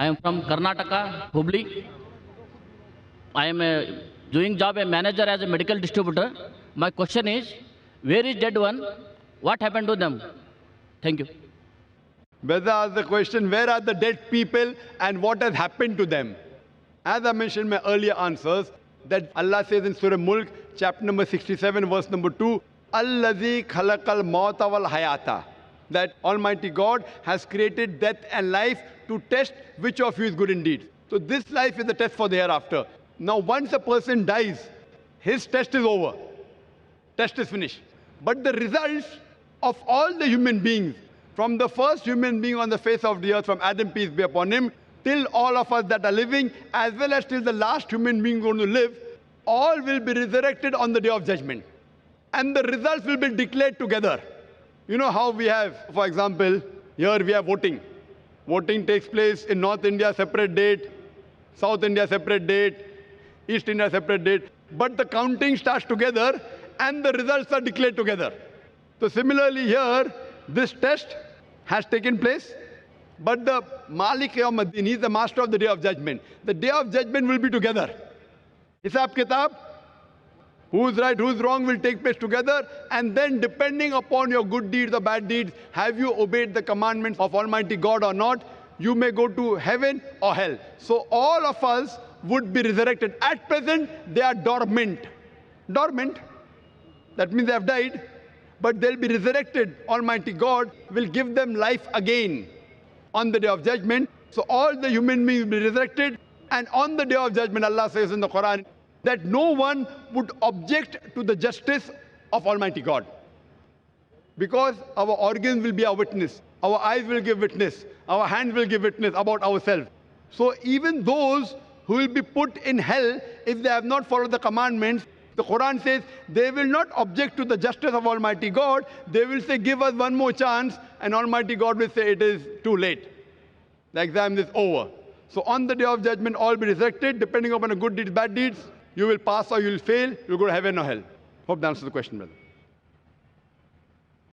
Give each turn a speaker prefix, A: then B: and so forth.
A: I am from Karnataka, Hubli. I am doing job a manager as a medical distributor. My question is, where is dead one? What happened to them? Thank you.
B: Whether asked the question, where are the dead people and what has happened to them? As I mentioned in my earlier answers, that Allah says in Surah Mulk, chapter number 67, verse number 2, Allazi khalaqal mauta wal hayata. That Almighty God has created death and life to test which of you is good indeed. So this life is the test for the hereafter. Now once a person dies, his test is over. Test is finished. But the results of all the human beings, from the first human being on the face of the earth, from Adam, peace be upon him, till all of us that are living, as well as till the last human being going to live, all will be resurrected on the day of judgment. And the results will be declared together. You know how we have, for example, here we have voting. Voting takes place in North India, separate date, South India, separate date, East India, separate date. But the counting starts together and the results are declared together. So similarly here, this test has taken place, but the Malik Yawmuddin, he is the master of the day of judgment. The day of judgment will be together. Hisab Kitab, who's right, who's wrong will take place together, and then depending upon your good deeds or bad deeds, have you obeyed the commandments of Almighty God or not, you may go to heaven or hell. So all of us would be resurrected. At present, they are dormant. Dormant, that means they have died, but they'll be resurrected. Almighty God will give them life again on the day of judgment. So all the human beings will be resurrected, and on the day of judgment, Allah says in the Quran that no one would object to the justice of Almighty God. Because our organs will be our witness, our eyes will give witness, our hands will give witness about ourselves. So even those who will be put in hell, if they have not followed the commandments, the Quran says they will not object to the justice of Almighty God. They will say, give us one more chance, and Almighty God will say, it is too late. The exam is over. So on the day of judgment, all be resurrected, depending upon the good deeds, bad deeds. You will pass or you will fail, you will go to heaven or hell. Hope that answers the question, brother.